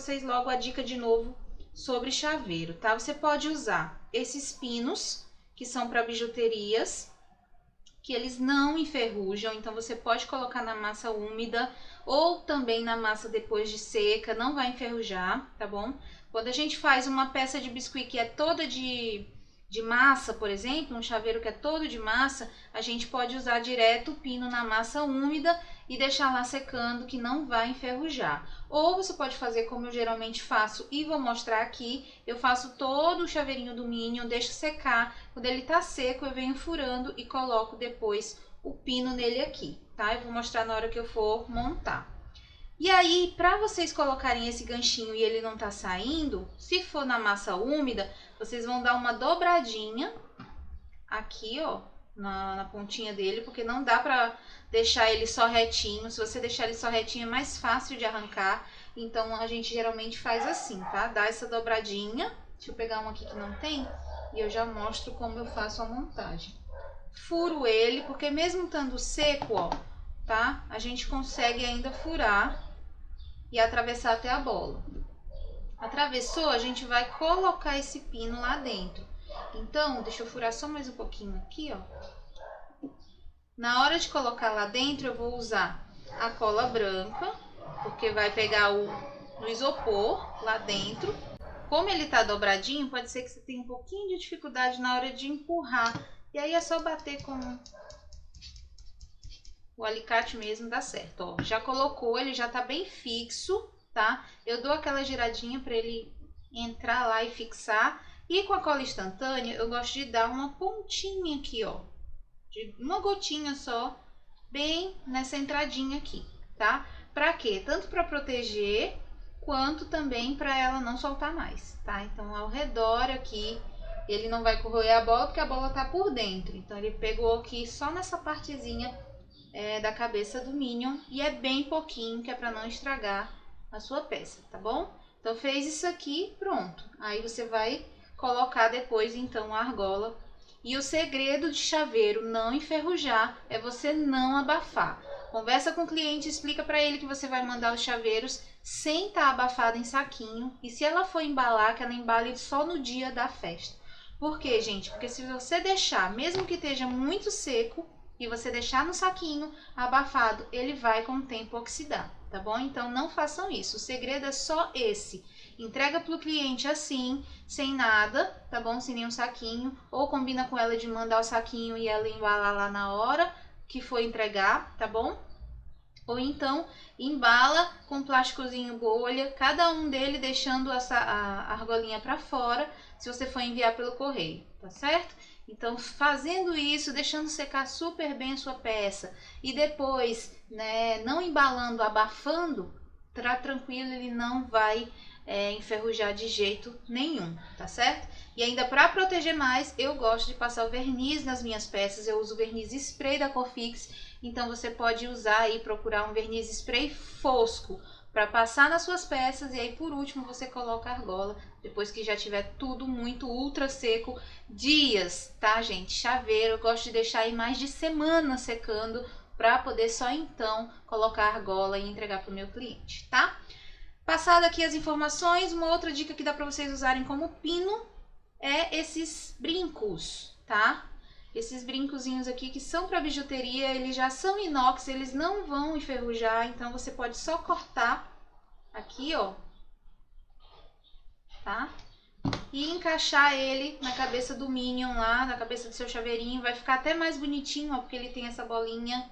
Vocês logo a dica de novo sobre chaveiro, tá? Você pode usar esses pinos, que são para bijuterias, que eles não enferrujam, então você pode colocar na massa úmida ou também na massa depois de seca, não vai enferrujar, tá bom? Quando a gente faz uma peça de biscuit que é toda de massa, por exemplo, um chaveiro que é todo de massa, a gente pode usar direto o pino na massa úmida e deixar lá secando, que não vai enferrujar. Ou você pode fazer como eu geralmente faço e vou mostrar aqui, eu faço todo o chaveirinho do Minion, deixo secar, quando ele tá seco eu venho furando e coloco depois o pino nele aqui, tá? Eu vou mostrar na hora que eu for montar. E aí, para vocês colocarem esse ganchinho e ele não tá saindo, se for na massa úmida, vocês vão dar uma dobradinha aqui, ó, na pontinha dele, porque não dá pra deixar ele só retinho. Se você deixar ele só retinho é mais fácil de arrancar, então a gente geralmente faz assim, tá? Dá essa dobradinha. Deixa eu pegar um aqui que não tem e eu já mostro como eu faço a montagem. Furo ele, porque mesmo estando seco, ó, tá? A gente consegue ainda furar e atravessar até a bola. Atravessou, a gente vai colocar esse pino lá dentro. Então, deixa eu furar só mais um pouquinho aqui, ó. Na hora de colocar lá dentro, eu vou usar a cola branca, porque vai pegar no isopor lá dentro. Como ele tá dobradinho, pode ser que você tenha um pouquinho de dificuldade na hora de empurrar. E aí é só bater com o alicate mesmo, dá certo. Ó, já colocou, ele já tá bem fixo, tá? Eu dou aquela giradinha para ele entrar lá e fixar. E com a cola instantânea, eu gosto de dar uma pontinha aqui, ó. De uma gotinha só, bem nessa entradinha aqui, tá? Pra quê? Tanto para proteger, quanto também para ela não soltar mais, tá? Então, ao redor aqui, ele não vai corroer a bola, porque a bola tá por dentro. Então, ele pegou aqui só nessa partezinha da cabeça do Minion, e é bem pouquinho, que é para não estragar a sua peça, tá bom? Então fez isso aqui, pronto. Aí você vai colocar depois então a argola. E o segredo de chaveiro não enferrujar é você não abafar. Conversa com o cliente, explica para ele que você vai mandar os chaveiros sem estar abafado em saquinho, e se ela for embalar, que ela embale só no dia da festa. Por quê, gente? Porque se você deixar, mesmo que esteja muito seco, e você deixar no saquinho abafado, ele vai com o tempo oxidar, tá bom? Então não façam isso, o segredo é só esse. Entrega pro cliente assim, sem nada, tá bom? Sem nenhum saquinho, ou combina com ela de mandar o saquinho e ela embalar lá na hora que for entregar, tá bom? Ou então embala com plásticozinho bolha, cada um dele deixando a argolinha para fora, se você for enviar pelo correio, tá certo? Então, fazendo isso, deixando secar super bem a sua peça e depois, né, não embalando, abafando, tá tranquilo, ele não vai enferrujar de jeito nenhum, tá certo? E ainda para proteger mais, eu gosto de passar o verniz nas minhas peças, eu uso verniz spray da Corfix, então você pode usar e procurar um verniz spray fosco para passar nas suas peças, e aí por último você coloca a argola, depois que já tiver tudo muito ultra seco, dias, tá gente? Chaveiro, eu gosto de deixar aí mais de semana secando, para poder só então colocar a argola e entregar para o meu cliente, tá? Passado aqui as informações, uma outra dica que dá para vocês usarem como pino é esses brincos, tá? Esses brincozinhos aqui que são para bijuteria, eles já são inox, eles não vão enferrujar, então você pode só cortar aqui, ó, tá? E encaixar ele na cabeça do Minion lá, na cabeça do seu chaveirinho, vai ficar até mais bonitinho, ó, porque ele tem essa bolinha,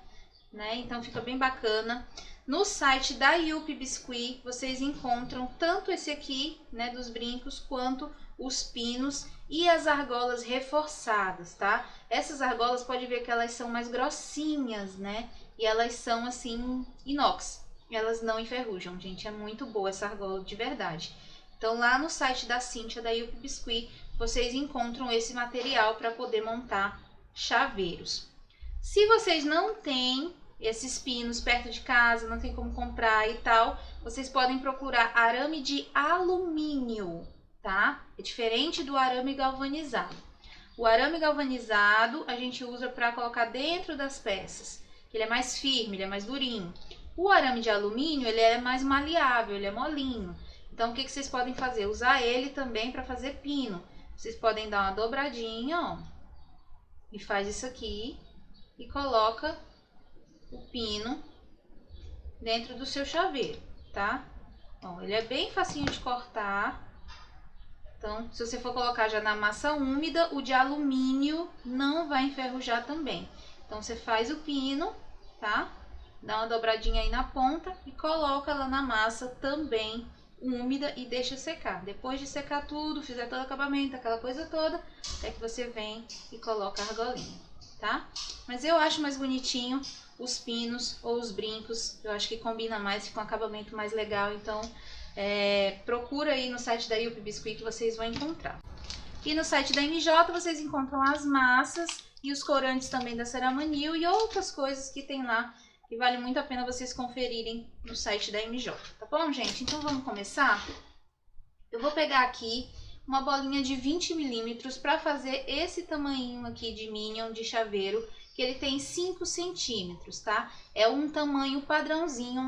né? Então fica bem bacana. No site da Yupi Biscuit, vocês encontram tanto esse aqui, né, dos brincos, quanto os pinos e as argolas reforçadas, tá? Essas argolas, pode ver que elas são mais grossinhas, né? E elas são, assim, inox. Elas não enferrujam, gente. É muito boa essa argola, de verdade. Então, lá no site da Cíntia, da Yupi Biscuit, vocês encontram esse material para poder montar chaveiros. Se vocês não têm esses pinos perto de casa, não tem como comprar e tal, vocês podem procurar arame de alumínio, tá? É diferente do arame galvanizado. O arame galvanizado a gente usa para colocar dentro das peças, ele é mais firme, ele é mais durinho. O arame de alumínio, ele é mais maleável, ele é molinho. Então, o que vocês podem fazer? Usar ele também para fazer pino. Vocês podem dar uma dobradinha, ó, e faz isso aqui e coloca o pino dentro do seu chaveiro, tá? Ó, ele é bem facinho de cortar. Então, se você for colocar já na massa úmida, o de alumínio não vai enferrujar também. Então, você faz o pino, tá? Dá uma dobradinha aí na ponta e coloca lá na massa também úmida e deixa secar. Depois de secar tudo, fizer todo o acabamento, aquela coisa toda, é que você vem e coloca a argolinha, tá? Mas eu acho mais bonitinho os pinos ou os brincos. Eu acho que combina mais, fica um acabamento mais legal. Então, procura aí no site da Yupi Biscuit que vocês vão encontrar. E no site da MJ vocês encontram as massas e os corantes também da Ceramanil e outras coisas que tem lá, que vale muito a pena vocês conferirem no site da MJ, tá bom, gente? Então vamos começar? Eu vou pegar aqui uma bolinha de 20 milímetros para fazer esse tamanho aqui de minion, de chaveiro, que ele tem 5 centímetros, tá? É um tamanho padrãozinho,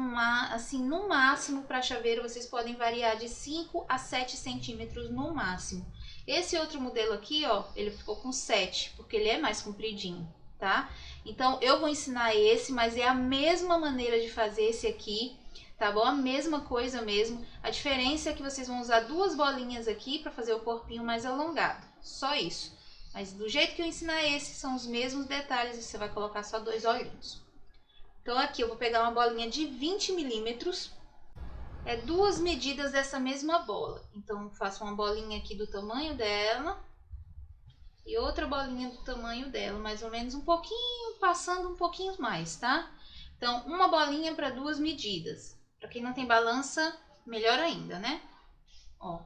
assim, no máximo para chaveiro vocês podem variar de 5 a 7 centímetros no máximo. Esse outro modelo aqui, ó, ele ficou com 7, porque ele é mais compridinho, tá? Então, eu vou ensinar esse, mas é a mesma maneira de fazer esse aqui, tá bom? A mesma coisa mesmo. A diferença é que vocês vão usar duas bolinhas aqui para fazer o corpinho mais alongado. Só isso. Mas do jeito que eu ensinar esse, são os mesmos detalhes e você vai colocar só 2 olhinhos. Então, aqui eu vou pegar uma bolinha de 20 milímetros. É 2 medidas dessa mesma bola. Então, eu faço uma bolinha aqui do tamanho dela e outra bolinha do tamanho dela, mais ou menos um pouquinho, passando um pouquinho mais, tá? Então, uma bolinha para 2 medidas. Para quem não tem balança, melhor ainda, né? Ó,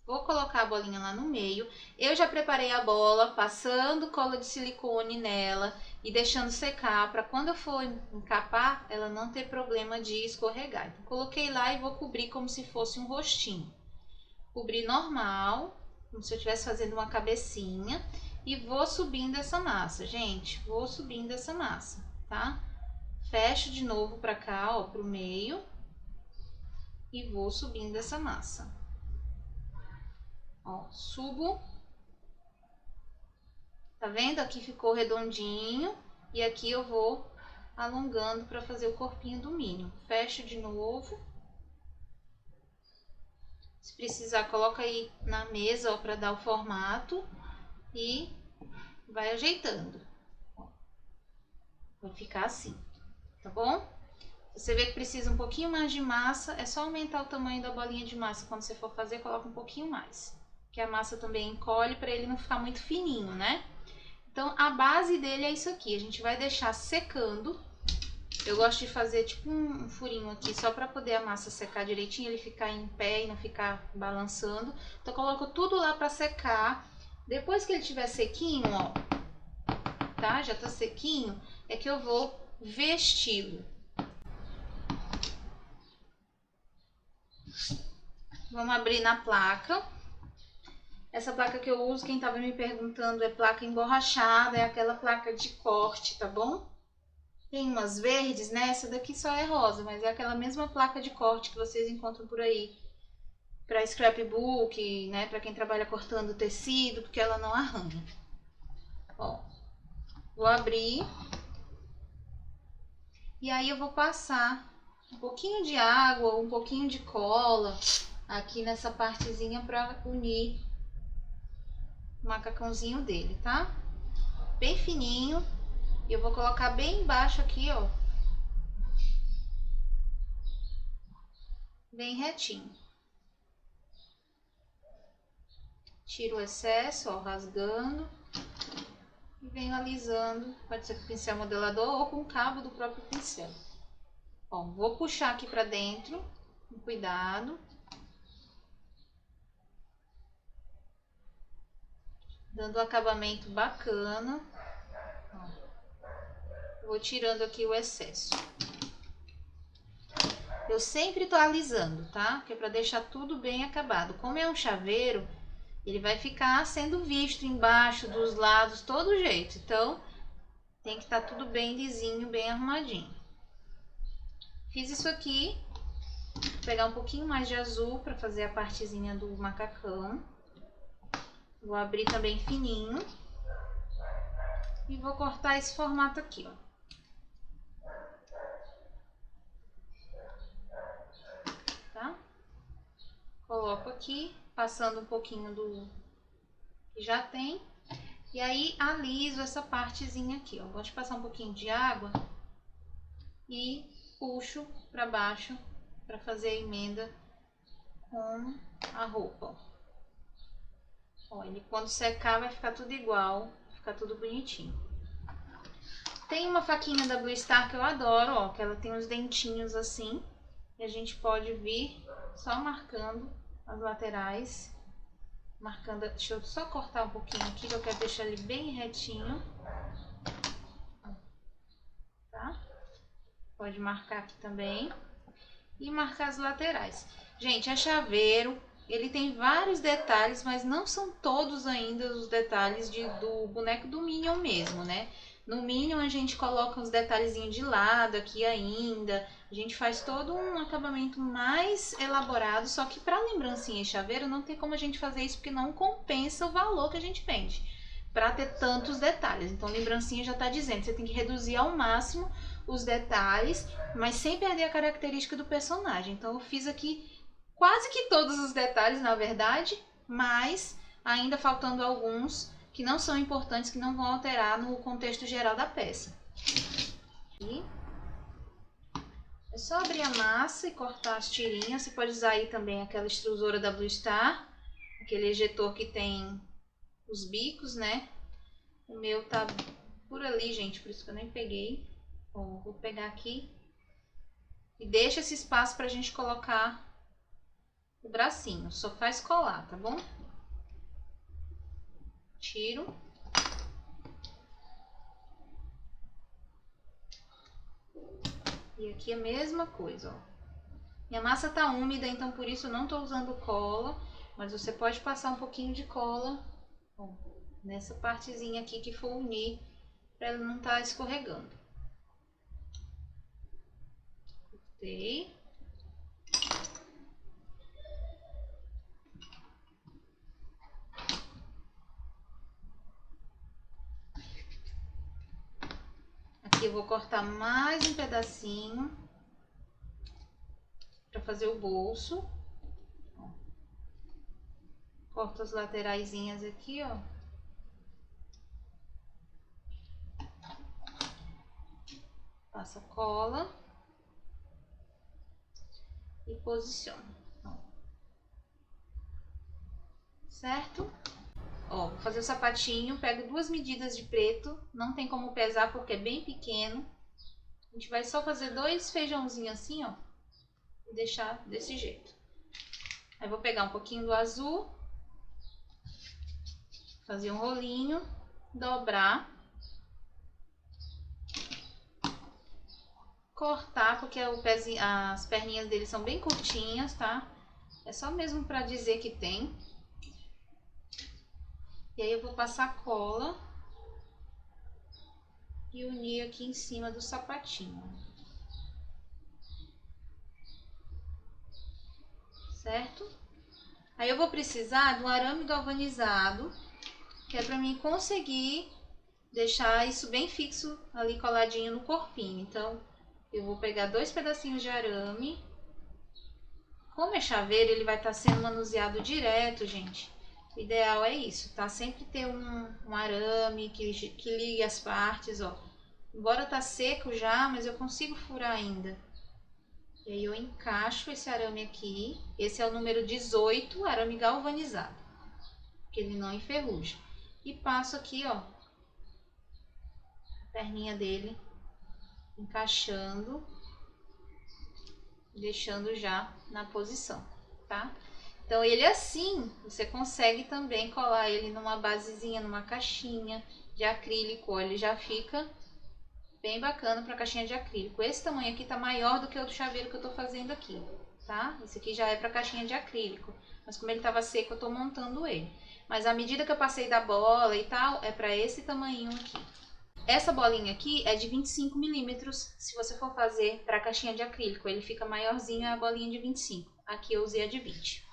vou colocar a bolinha lá no meio. Eu já preparei a bola, passando cola de silicone nela e deixando secar, para quando eu for encapar, ela não ter problema de escorregar. Então, coloquei lá e vou cobrir como se fosse um rostinho. Cobrir normal, como se eu estivesse fazendo uma cabecinha, e vou subindo essa massa, gente. Vou subindo essa massa, tá? Fecho de novo pra cá, ó, pro meio, e vou subindo essa massa. Ó, subo. Tá vendo? Aqui ficou redondinho, e aqui eu vou alongando pra fazer o corpinho do Minion. Fecho de novo. Se precisar, coloca aí na mesa, ó, pra dar o formato e vai ajeitando. Ó, vai ficar assim, tá bom? Você vê que precisa um pouquinho mais de massa, é só aumentar o tamanho da bolinha de massa. Quando você for fazer, coloca um pouquinho mais, que a massa também encolhe para ele não ficar muito fininho, né? Então, a base dele é isso aqui. A gente vai deixar secando. Eu gosto de fazer tipo um furinho aqui, só para poder a massa secar direitinho, ele ficar em pé e não ficar balançando. Então, eu coloco tudo lá para secar. Depois que ele estiver sequinho, ó, tá? Já tá sequinho, é que eu vou vesti-lo. Vamos abrir na placa. Essa placa que eu uso, quem tava me perguntando, é placa emborrachada, é aquela placa de corte, tá bom? Tem umas verdes, né? Essa daqui só é rosa, mas é aquela mesma placa de corte que vocês encontram por aí. Pra scrapbook, né? Pra quem trabalha cortando tecido, porque ela não arranha. Ó, vou abrir. E aí eu vou passar um pouquinho de água, um pouquinho de cola aqui nessa partezinha para unir o macacãozinho dele, tá? Bem fininho. E eu vou colocar bem embaixo aqui, ó. Bem retinho. Tiro o excesso, ó, rasgando. E venho alisando. Pode ser com pincel modelador ou com o cabo do próprio pincel. Ó, vou puxar aqui pra dentro, com cuidado. Dando um acabamento bacana. Ó. Vou tirando aqui o excesso. Eu sempre tô alisando, tá? Que é pra deixar tudo bem acabado. Como é um chaveiro, ele vai ficar sendo visto embaixo, dos lados, todo jeito. Então, tem que estar tudo bem lisinho, bem arrumadinho. Fiz isso aqui. Vou pegar um pouquinho mais de azul para fazer a partezinha do macacão. Vou abrir também fininho. E vou cortar esse formato aqui, ó. Tá? Coloco aqui, passando um pouquinho do que já tem. E aí, aliso essa partezinha aqui, ó. Gosto de passar um pouquinho de água e puxo pra baixo pra fazer a emenda com a roupa. Ó, ele quando secar vai ficar tudo igual, vai ficar tudo bonitinho. Tem uma faquinha da Blue Star que eu adoro, ó, que ela tem uns dentinhos assim. E a gente pode vir só marcando as laterais. Marcando, deixa eu só cortar um pouquinho aqui, que eu quero deixar ele bem retinho. Tá? Pode marcar aqui também. E marcar as laterais. Gente, é chaveiro. Ele tem vários detalhes, mas não são todos ainda os detalhes do boneco do Minion mesmo, né? No Minion a gente coloca uns detalhezinhos de lado aqui ainda. A gente faz todo um acabamento mais elaborado, só que para lembrancinha e chaveiro não tem como a gente fazer isso porque não compensa o valor que a gente vende para ter tantos detalhes. Então lembrancinha já está dizendo, você tem que reduzir ao máximo os detalhes, mas sem perder a característica do personagem. Então eu fiz aqui quase que todos os detalhes, na verdade, mas ainda faltando alguns que não são importantes, que não vão alterar no contexto geral da peça. E é só abrir a massa e cortar as tirinhas. Você pode usar aí também aquela extrusora da Blue Star, aquele ejetor que tem os bicos, né? O meu tá por ali, gente, por isso que eu nem peguei. Ó, vou pegar aqui e deixa esse espaço pra gente colocar o bracinho. Só faz colar, tá bom? Tiro. E aqui a mesma coisa, ó. Minha massa tá úmida, então por isso eu não tô usando cola, mas você pode passar um pouquinho de cola, ó, nessa partezinha aqui que for unir, para ela não estar escorregando. Cortei. Aqui eu vou cortar mais um pedacinho para fazer o bolso. Ó. Corto as lateraisinhas aqui, ó. Passa cola e posiciona. Ó. Certo? Ó, vou fazer o sapatinho, pego 2 medidas de preto, não tem como pesar porque é bem pequeno. A gente vai só fazer 2 feijãozinhos assim, ó, e deixar desse jeito. Aí vou pegar um pouquinho do azul, fazer um rolinho, dobrar, cortar, porque as perninhas dele são bem curtinhas, tá? É só mesmo pra dizer que tem. E aí eu vou passar cola e unir aqui em cima do sapatinho. Certo? Aí eu vou precisar de um arame galvanizado, que é para mim conseguir deixar isso bem fixo ali coladinho no corpinho. Então eu vou pegar 2 pedacinhos de arame. Como é chaveiro, ele vai estar sendo manuseado direto, gente. O ideal é isso, tá? Sempre ter um arame que ligue as partes, ó. Embora tá seco já, mas eu consigo furar ainda. E aí eu encaixo esse arame aqui. Esse é o número 18, arame galvanizado, que ele não enferruja. E passo aqui, ó, a perninha dele, encaixando, deixando já na posição, tá? Então ele assim, você consegue também colar ele numa basezinha, numa caixinha de acrílico, ó, ele já fica bem bacana para caixinha de acrílico. Esse tamanho aqui tá maior do que o do chaveiro que eu tô fazendo aqui, tá? Esse aqui já é para caixinha de acrílico, mas como ele tava seco eu tô montando ele. Mas à medida que eu passei da bola e tal, é para esse tamanho aqui. Essa bolinha aqui é de 25 milímetros, se você for fazer para a caixinha de acrílico. Ele fica maiorzinho, a bolinha de 25. Aqui eu usei a de 20.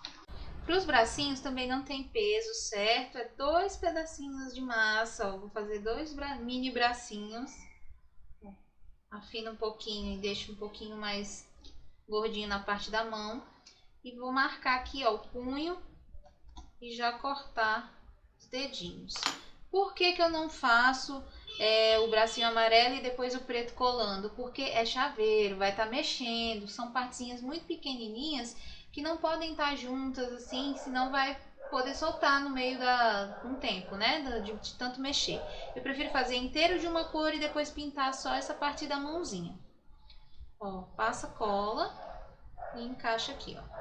Para os bracinhos também não tem peso, certo? É 2 pedacinhos de massa, ó. Vou fazer 2 mini bracinhos. Afino um pouquinho e deixo um pouquinho mais gordinho na parte da mão. E vou marcar aqui, ó, o punho e já cortar os dedinhos. Por que que eu não faço o bracinho amarelo e depois o preto colando? Porque é chaveiro, vai estar mexendo, são partezinhas muito pequenininhas que não podem estar juntas assim, senão vai poder soltar no meio com o tempo, né? De tanto mexer. Eu prefiro fazer inteiro de uma cor e depois pintar só essa parte da mãozinha. Ó, passa cola e encaixa aqui, ó.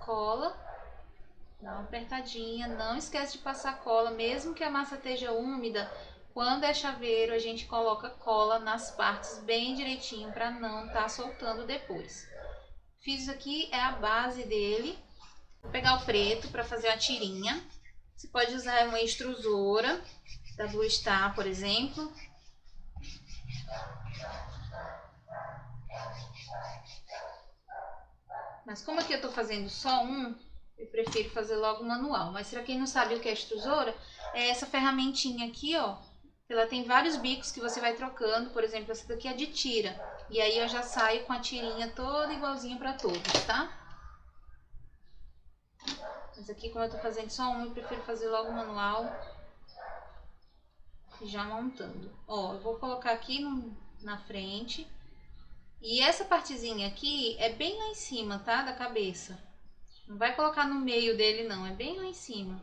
Cola, dá uma apertadinha, não esquece de passar cola, mesmo que a massa esteja úmida, quando é chaveiro a gente coloca cola nas partes bem direitinho para não estar soltando depois. Fiz aqui, é a base dele. Vou pegar o preto para fazer a tirinha. Você pode usar uma extrusora da Blue Star, por exemplo. Mas como aqui eu tô fazendo só um, eu prefiro fazer logo manual. Mas para quem não sabe o que é extrusora, é essa ferramentinha aqui, ó. Ela tem vários bicos que você vai trocando. Por exemplo, essa daqui é de tira. E aí eu já saio com a tirinha toda igualzinha para todos, tá? Mas aqui, como eu tô fazendo só um, eu prefiro fazer logo manual. E já montando. Ó, eu vou colocar aqui na frente. E essa partezinha aqui é bem lá em cima, tá? Da cabeça. Não vai colocar no meio dele, não. É bem lá em cima.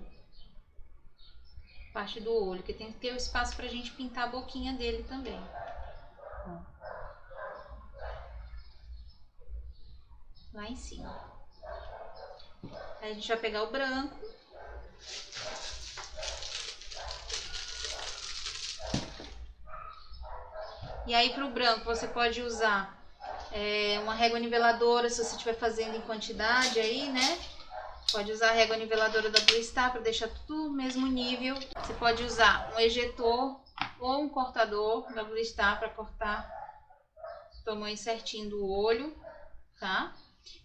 Parte do olho, que tem que ter o espaço pra gente pintar a boquinha dele também. Ó. Lá em cima. Aí a gente vai pegar o branco. E aí pro branco você pode usar uma régua niveladora, se você estiver fazendo em quantidade aí, né? Pode usar a régua niveladora da Blue Star para deixar tudo no mesmo nível. Você pode usar um ejetor ou um cortador da Blue Star para cortar o tamanho certinho do olho, tá?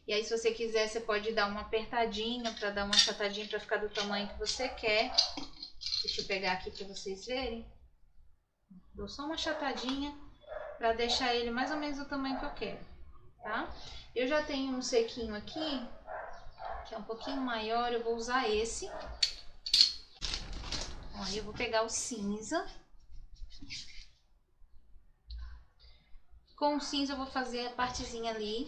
E aí, se você quiser, você pode dar uma apertadinha para dar uma achatadinha para ficar do tamanho que você quer. Deixa eu pegar aqui para vocês verem. Dou só uma achatadinha para deixar ele mais ou menos do tamanho que eu quero, tá? Eu já tenho um sequinho aqui, que é um pouquinho maior, eu vou usar esse. Aí eu vou pegar o cinza. Com o cinza eu vou fazer a partezinha ali.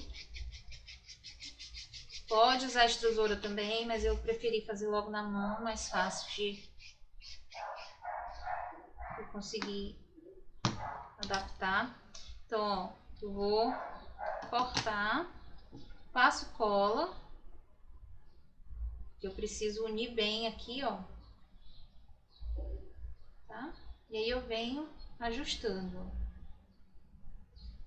Pode usar a extrusora também, mas eu preferi fazer logo na mão, mais fácil de conseguir adaptar. Então, ó, eu vou cortar, passo cola, que eu preciso unir bem aqui, ó, tá? E aí eu venho ajustando.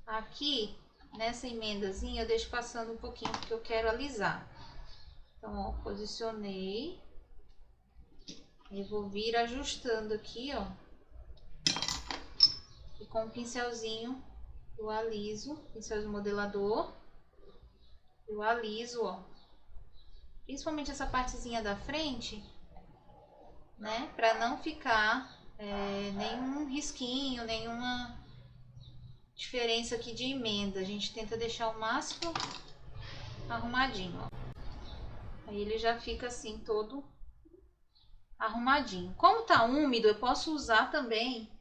Aqui, nessa emendazinha, eu deixo passando um pouquinho, porque eu quero alisar. Então, ó, posicionei. Eu vou vir ajustando aqui, ó. E com o pincelzinho eu aliso, pincelzinho modelador. Eu aliso, ó. Principalmente essa partezinha da frente, né? Pra não ficar nenhum risquinho, nenhuma diferença aqui de emenda. A gente tenta deixar o máximo arrumadinho, ó. Aí ele já fica assim todo arrumadinho. Como tá úmido, eu posso usar também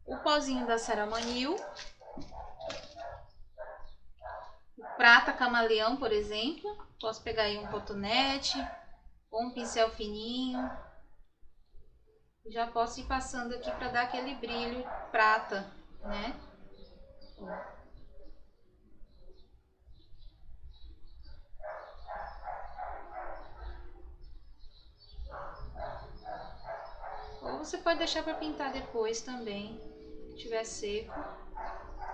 o pozinho da Ceramanil, o prata camaleão, por exemplo. Posso pegar aí um cotonete ou um pincel fininho. Já posso ir passando aqui para dar aquele brilho prata, né? Você pode deixar para pintar depois também, se tiver seco.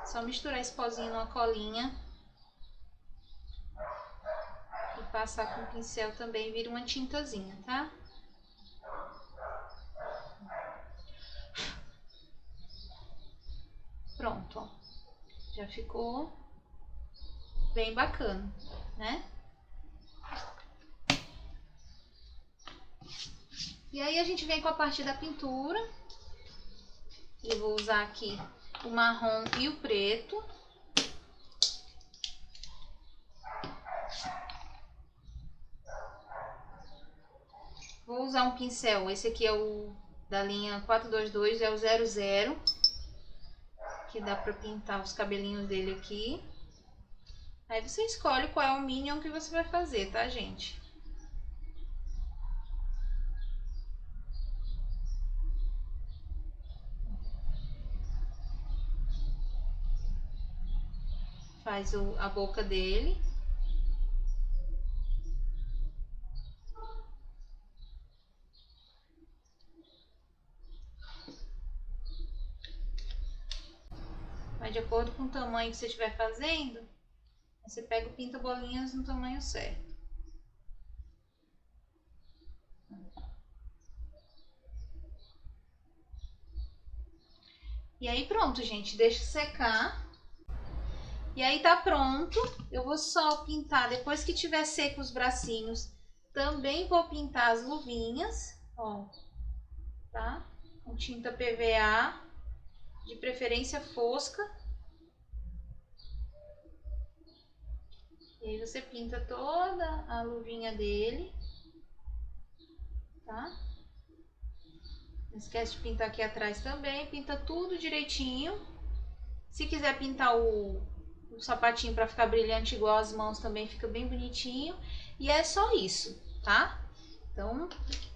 Só misturar esse pozinho numa colinha e passar com o pincel também, vira uma tintazinha, tá? Pronto, ó. Já ficou bem bacana, né? E aí a gente vem com a parte da pintura. Eu vou usar aqui o marrom e o preto. Vou usar um pincel, esse aqui é o da linha 422, é o 00, que dá pra pintar os cabelinhos dele aqui. Aí você escolhe qual é o minion que você vai fazer, tá, gente? Faz a boca dele. Vai de acordo com o tamanho que você estiver fazendo, você pega o pinta-bolinhas no tamanho certo. E aí pronto, gente, deixa secar. E aí tá pronto. Eu vou só pintar, depois que tiver seco os bracinhos, também vou pintar as luvinhas, ó, tá? Com tinta PVA, de preferência fosca. E aí você pinta toda a luvinha dele, tá? Não esquece de pintar aqui atrás também, pinta tudo direitinho. Se quiser pintar o sapatinho para ficar brilhante igual as mãos também fica bem bonitinho. E é só isso, tá? Então,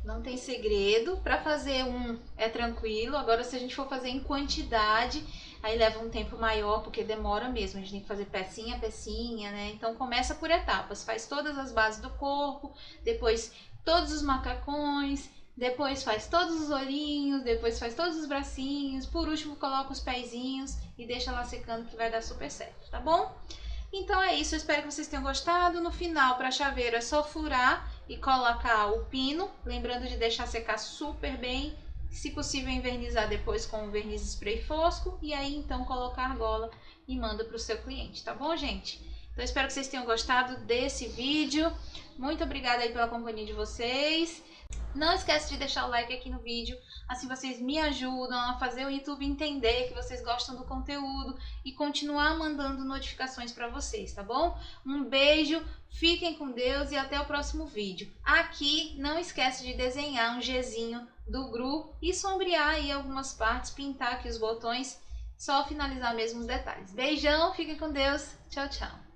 não tem segredo. Para fazer um é tranquilo. Agora, se a gente for fazer em quantidade, aí leva um tempo maior, porque demora mesmo. A gente tem que fazer pecinha a pecinha, né? Então, começa por etapas. Faz todas as bases do corpo, depois todos os macacões, depois faz todos os olhinhos, depois faz todos os bracinhos, por último coloca os pezinhos e deixa lá secando que vai dar super certo, tá bom? Então é isso, eu espero que vocês tenham gostado. No final, para chaveiro, é só furar e colocar o pino, lembrando de deixar secar super bem, se possível envernizar depois com o verniz spray fosco e aí então colocar a argola e manda para o seu cliente, tá bom, gente? Então espero que vocês tenham gostado desse vídeo. Muito obrigada aí pela companhia de vocês. Não esquece de deixar o like aqui no vídeo, assim vocês me ajudam a fazer o YouTube entender que vocês gostam do conteúdo e continuar mandando notificações para vocês, tá bom? Um beijo, fiquem com Deus e até o próximo vídeo. Aqui não esquece de desenhar um Gzinho do Gru e sombrear aí algumas partes, pintar aqui os botões, só finalizar mesmo os detalhes. Beijão, fiquem com Deus, tchau, tchau.